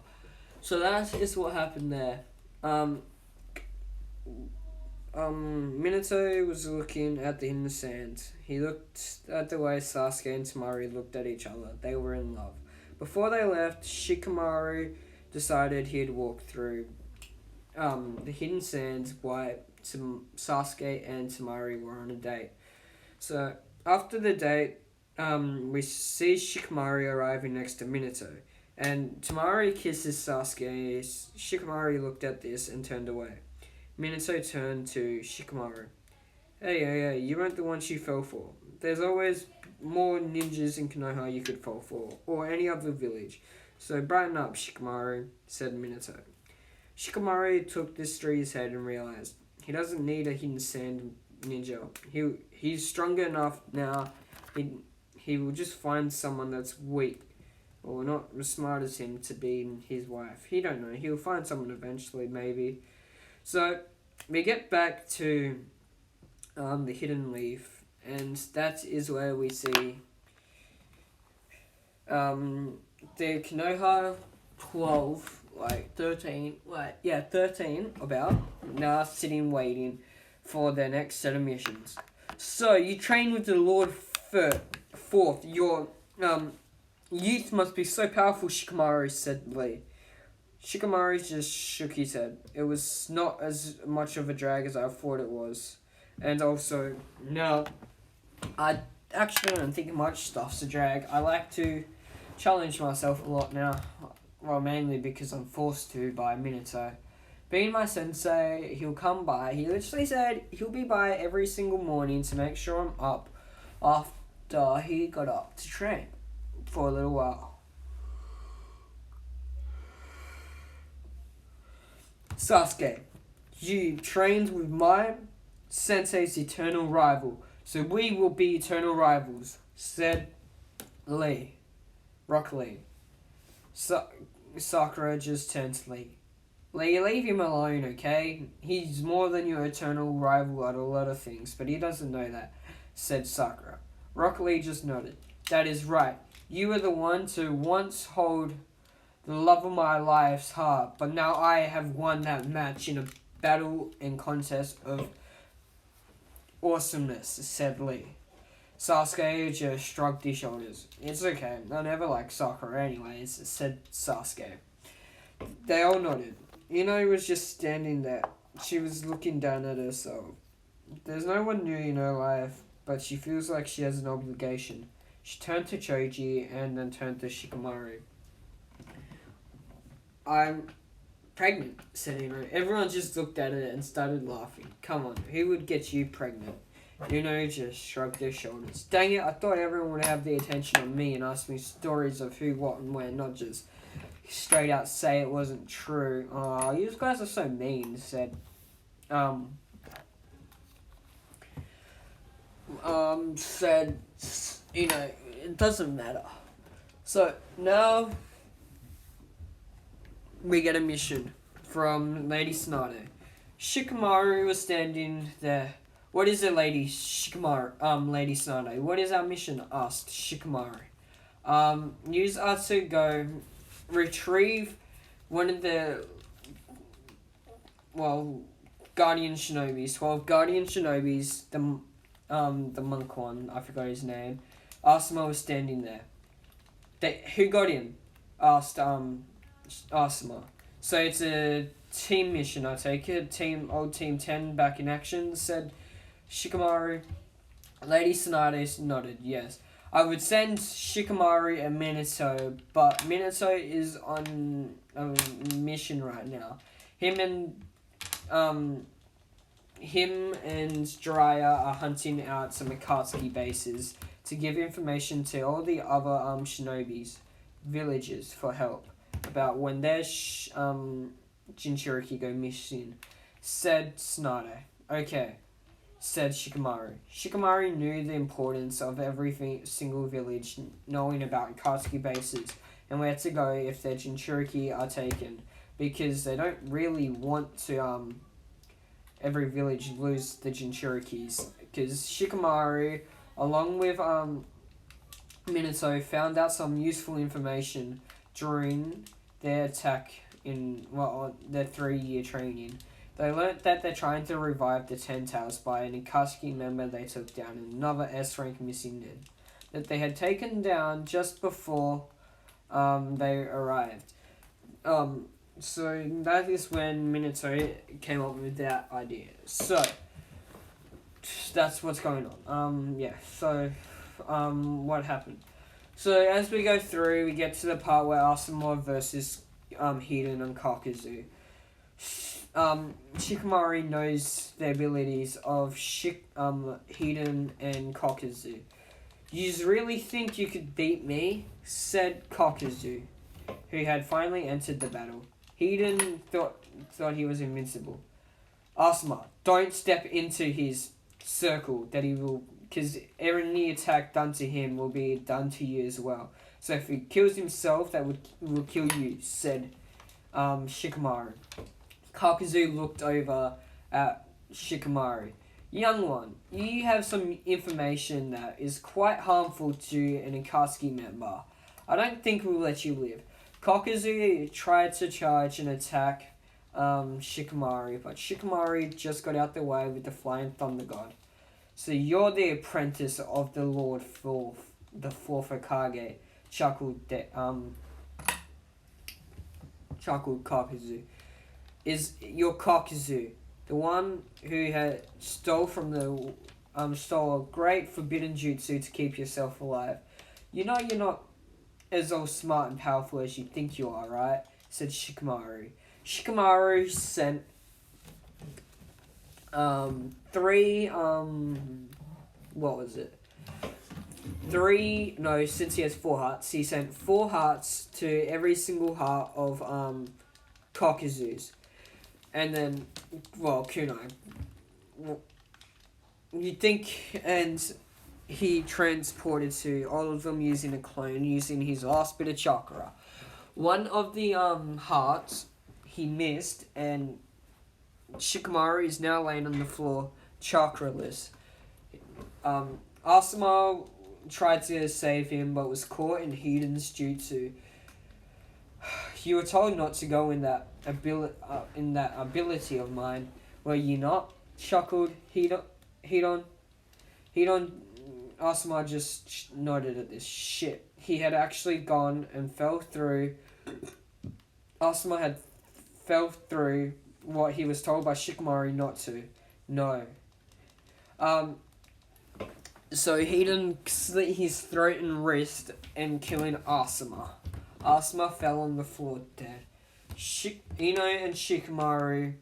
So that is what happened there. Minato was looking at the hidden sand. He looked at the way Sasuke and Tamaru looked at each other. They were in love. Before they left, Shikamaru decided he'd walk through the hidden sand while Sasuke and Tamaru were on a date. So after the date, we see Shikamaru arriving next to Minato. And Tamaru kisses Sasuke. Shikamaru looked at this and turned away. Minato turned to Shikamaru. Hey, you weren't the one she fell for. There's always more ninjas in Konoha you could fall for, or any other village. So brighten up, Shikamaru, said Minato. Shikamaru took this to his head and realized he doesn't need a hidden sand ninja. He's stronger enough now. He will just find someone that's weak or not as smart as him to be his wife. He don't know. He'll find someone eventually, maybe. So we get back to the hidden leaf, and that is where we see the Konoha 12, 13 about, now sitting waiting for their next set of missions. So, you train with the Lord Fourth. Your youth must be so powerful, Shikamaru, said Lee. Shikamaru just shook his head. It was not as much of a drag as I thought it was. And also, no, I actually don't think much stuff's a drag. I like to challenge myself a lot now. Well, mainly because I'm forced to by Minato. Being my sensei, he'll come by. He literally said he'll be by every single morning to make sure I'm up after he got up to train for a little while. Sasuke, you trained with my sensei's eternal rival, so we will be eternal rivals, said Rock Lee. Sakura just turned to Lee. Lee, leave him alone, okay? He's more than your eternal rival at a lot of things, but he doesn't know that, said Sakura. Rock Lee just nodded. That is right. You were the one to once hold the love of my life's heart, but now I have won that match in a battle and contest of awesomeness, said Lee. Sasuke just shrugged his shoulders. It's okay. I never liked Sakura anyways, said Sasuke. They all nodded. Ino was just standing there. She was looking down at herself. There's no one new in her life, but she feels like she has an obligation. She turned to Choji and then turned to Shikamaru. I'm pregnant, said Ino. Everyone just looked at it and started laughing. Come on, who would get you pregnant? Ino just shrugged her shoulders. Dang it, I thought everyone would have the attention on me and ask me stories of who, what, and when, not just straight out say it wasn't true. Oh, you guys are so mean, said, said, it doesn't matter. So, now we get a mission from Lady Tsunade. Shikamaru was standing there. What is it, Lady Shikamaru? Lady Tsunade. What is our mission? Asked Shikamaru. Use are to go retrieve one of the Guardian Shinobis. 12 Guardian Shinobis, the monk one, I forgot his name. Asuma was standing there. Who got him? Asked Asuma. So it's a team mission, I take it. Old Team 10 back in action, said Shikamaru. Lady Tsunade nodded, yes. I would send Shikamaru and Minato, but Minato is on a mission right now. Him and Jiraiya are hunting out some Akatsuki bases to give information to all the other shinobis, villagers, for help about when their Jinchuriki go missing, said Tsunade. Okay, said Shikamaru. Shikamaru knew the importance of every single village knowing about Akatsuki bases and where to go if their Jinchuriki are taken, because they don't really want to every village lose the Jinchurikis, because Shikamaru, along with Minato, found out some useful information during their attack in their 3-year training. They learnt that they're trying to revive the Ten Tails by an Akatsuki member they took down and another S-rank missing Nin that they had taken down just before they arrived. So that is when Minato came up with that idea. So that's what's going on. What happened? So as we go through, we get to the part where Asuma versus Hiden and Kakuzu. Shikamaru knows the abilities of Hiden and Kakuzu. You really think you could beat me? Said Kakuzu, who had finally entered the battle. Hiden thought he was invincible. Asuma, don't step into his circle that he will, because any attack done to him will be done to you as well. So if he kills himself, that will kill you, said Shikamaru. Kakuzu looked over at Shikamaru. Young one, you have some information that is quite harmful to an Akatsuki member. I don't think we'll let you live. Kakuzu tried to charge and attack Shikamaru, but Shikamaru just got out the way with the Flying Thunder God. So you're the apprentice of the Lord Fourth, the Fourth Hokage, chuckled Kakuzu. Is your Kakuzu the one who had stole a great forbidden jutsu to keep yourself alive? You know you're not as all smart and powerful as you think you are, right? Said Shikamaru. Shikamaru sent since he has 4 hearts, he sent 4 hearts to every single heart of Kakuzu's. And then, kunai. You'd think, and he transported to all of them using a clone, using his last bit of chakra. One of the hearts he missed, and Shikamaru is now laying on the floor, chakraless. Asuma tried to save him, but was caught in Hiden's jutsu. You were told not to go in that ability of mine, were you not? Chuckled Hidon. Asuma just nodded at this. Shit. He had actually gone and fell through. Asuma had fell through what he was told by Shikamaru not to. No. So he didn't slit his throat and wrist and killing Asuma. Asuma fell on the floor dead. Ino and Shikamaru,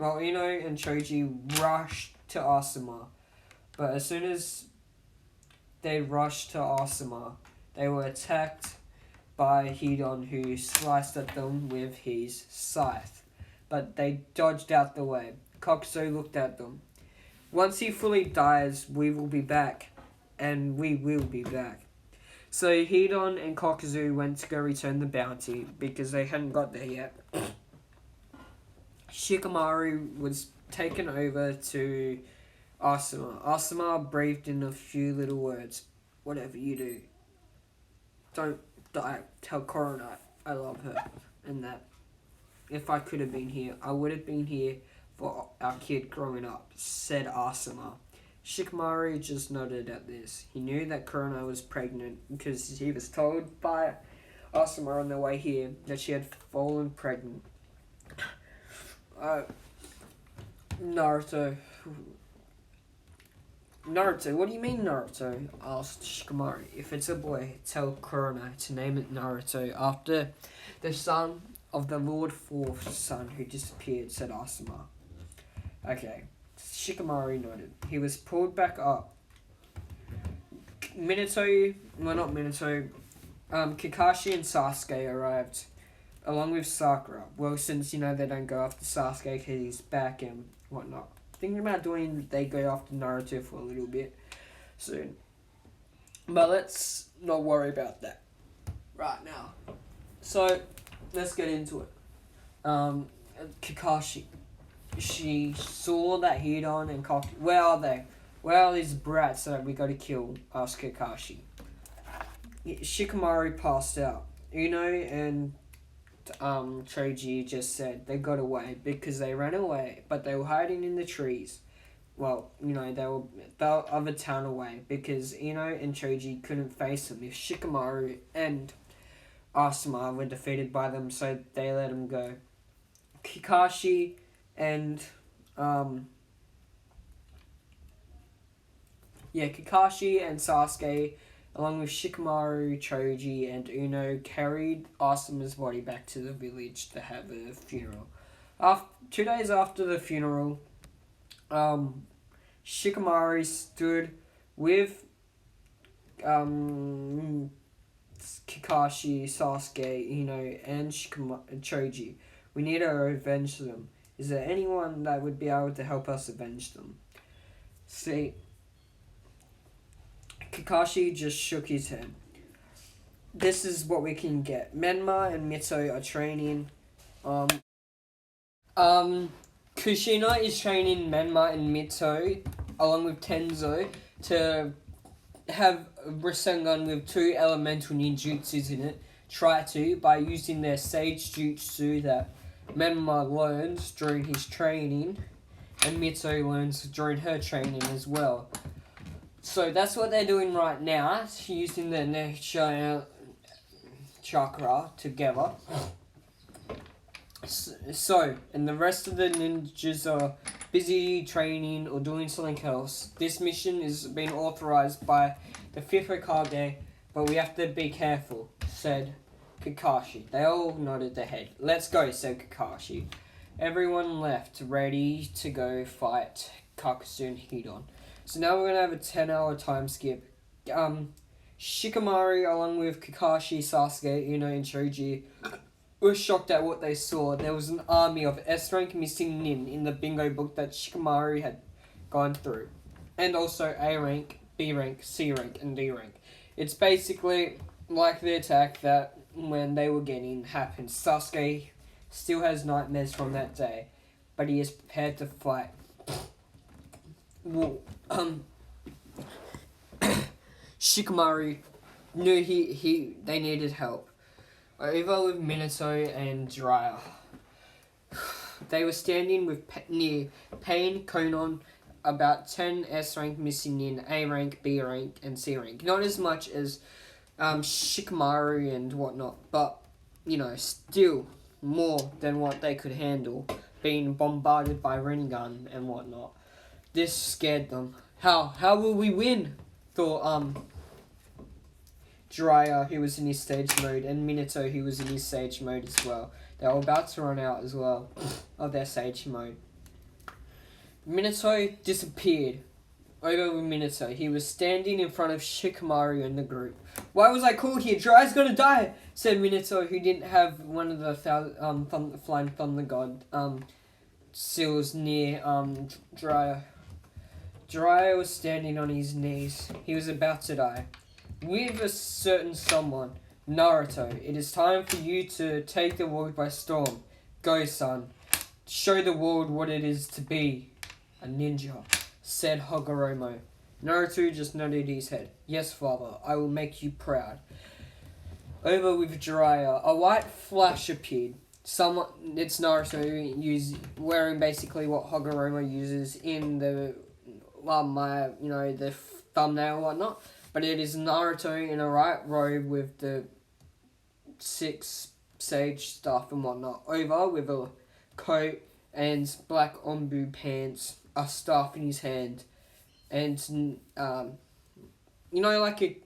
Ino and Choji rushed to Asuma. But as soon as they rushed to Asuma, they were attacked by Hidon, who sliced at them with his scythe. But they dodged out the way. Kokuso looked at them. Once he fully dies, we will be back. And we will be back. So Hidon and Kokuso went to go return the bounty because they hadn't got there yet. Shikamaru was taken over to Asuma. Asuma breathed in a few little words. Whatever you do, don't die. Tell Korona I love her. And that if I could have been here, I would have been here for our kid growing up, said Asuma. Shikamaru just nodded at this. He knew that Korona was pregnant because he was told by Asuma on the way here that she had fallen pregnant. Naruto, what do you mean Naruto? Asked Shikamaru. If it's a boy, tell Korona to name it Naruto after the son of the Lord Fourth's son who disappeared, said Asuma. Okay. Shikamaru nodded. He was pulled back up. Kakashi and Sasuke arrived, along with Sakura. Well, since, they don't go after Sasuke because he's back and whatnot. Thinking about they go after Naruto for a little bit soon. But let's not worry about that right now. So, let's get into it. Kakashi. She saw that Hidon and Kokuso. Where are they? Where are these brats that we gotta kill? Asked Kakashi. Shikamaru passed out. Uno and Choji just said they got away because they ran away, but they were hiding in the trees. Well, they were the other town away because Ino and Choji couldn't face them if Shikamaru and Asuma were defeated by them, so they let him go. Kakashi and Kakashi and Sasuke, along with Shikamaru, Choji, and Uno, carried Asuma's body back to the village to have a funeral. 2 days after the funeral, Shikamaru stood with Kakashi, Sasuke, Uno, and Choji. We need to avenge them. Is there anyone that would be able to help us avenge them? See, Kakashi just shook his head. This is what we can get. Menma and Mito are training. Kushina is training Menma and Mito, along with Tenzo, to have Rasengan with 2 elemental ninjutsus in it. Try to, by using their Sage Jutsu that Menma learns during his training, and Mito learns during her training as well. So that's what they're doing right now, using their nature chakra together. So, and the rest of the ninjas are busy training or doing something else. This mission is being authorized by the 5th Hokage, but we have to be careful, said Kakashi. They all nodded their head. Let's go, said Kakashi. Everyone left, ready to go fight Kakuzu and Hidon. So now we're going to have a 10-hour time skip. Shikamaru, along with Kakashi, Sasuke, Uno, and Choji, were shocked at what they saw. There was an army of S-rank missing nin in the bingo book that Shikamaru had gone through. And also A rank, B rank, C rank, and D rank. It's basically like the attack that when they were getting happened. Sasuke still has nightmares from that day, but he is prepared to fight. Well, Shikamaru knew they needed help. Over with Minato and Jiraiya. They were standing near Pain, Konon, about 10 S rank missing in A rank, B rank, and C rank. Not as much as Shikamaru and whatnot, but, still more than what they could handle, being bombarded by Rinnegan and whatnot. This scared them. How will we win? Thought Jiraiya, who was in his stage mode, and Minato, who was in his sage mode as well. They were about to run out as well of their sage mode. Minato disappeared. Over with Minato. He was standing in front of Shikamaru and the group. "Why was I called here? Jiraiya's gonna die," said Minato, who didn't have one of the Flying Thunder God seals near Jiraiya. Jiraiya was standing on his knees. He was about to die. With a certain someone, Naruto, "It is time for you to take the world by storm. Go, son. Show the world what it is to be a ninja," said Hagoromo. Naruto just nodded his head. "Yes, father, I will make you proud." Over with Jiraiya, a white flash appeared. It's Naruto wearing basically what Hagoromo uses in the the thumbnail and whatnot. But it is Naruto in a white robe with the 6 sage stuff and whatnot. Over with a coat and black ombu pants, a staff in his hand, and like a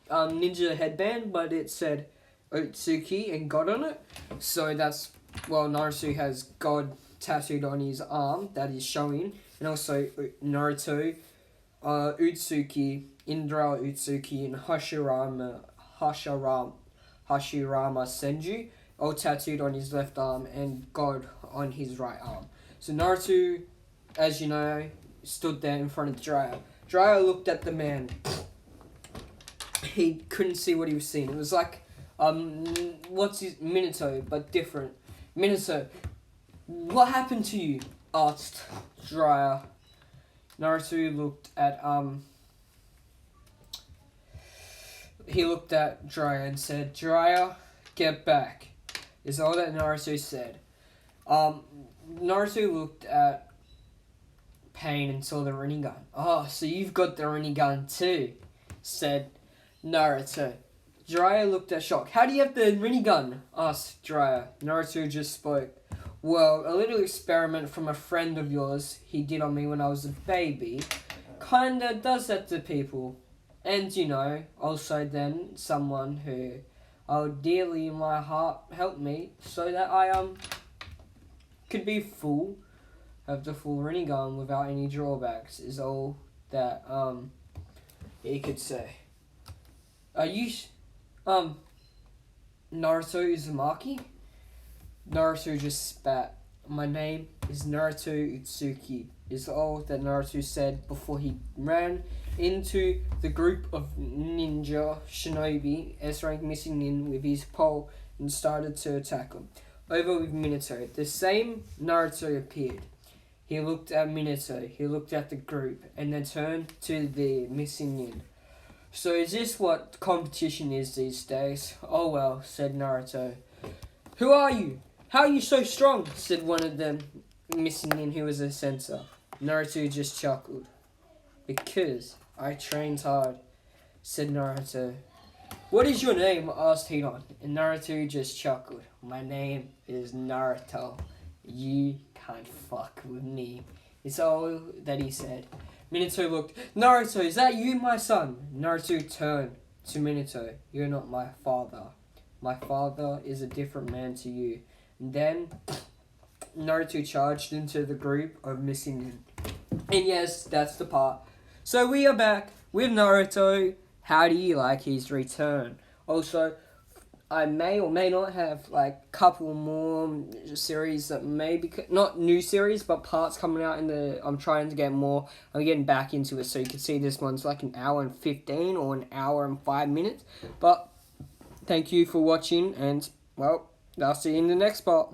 ninja headband, but it said Otsuki and God on it. So that's, Naruto has God tattooed on his arm that is showing, and also Naruto, Utsuki, Indra Utsuki, and Hashirama Senju, all tattooed on his left arm, and God on his right arm. So Naruto, as you know, stood there in front of Jiraiya. Jiraiya looked at the man. He couldn't see what he was seeing. It was like, Minato, but different. "Minato, what happened to you?" asked Jiraiya. Naruto looked at, he looked at Jiraiya and said, "Jiraiya, get back," is all that Naruto said. Naruto looked at Pain and saw the Rinnegan. "Oh, so you've got the Rinnegan too," said Naruto. Jiraiya looked at shock. "How do you have the Rinnegan?" asked Jiraiya. Naruto just spoke. "Well, a little experiment from a friend of yours he did on me when I was a baby. Kinda does that to people. And, also then someone who dearly in my heart helped me so that I could be have the full Rinnegan without any drawbacks," is all that he could say. "Are you Naruto Uzumaki?" Naruto just spat. "My name is Naruto Utsuki," is all that Naruto said before he ran into the group of ninja shinobi S-rank missing in with his pole and started to attack him. Over with Minato. The same Naruto appeared. He looked at Minato, he looked at the group, and then turned to the missing nin. "So is this what competition is these days?" "Oh well," said Naruto. "Who are you? How are you so strong?" said one of them missing nin who was a sensor. Naruto just chuckled. "Because I trained hard," said Naruto. "What is your name?" asked Hidan, and Naruto just chuckled. "My name is Naruto. You can't fuck with me," is all that he said. Minato looked. "Naruto, is that you, my son?" Naruto turned to Minato. "You're not my father. My father is a different man to you." And then Naruto charged into the group of missing nin. And yes, that's the part. So we are back with Naruto. How do you like his return? Also, I may or may not have a couple more series that maybe not new series, but parts coming out I'm trying to get more. I'm getting back into it, so you can see this one's an hour and 15 or an hour and 5 minutes. But thank you for watching, and I'll see you in the next part.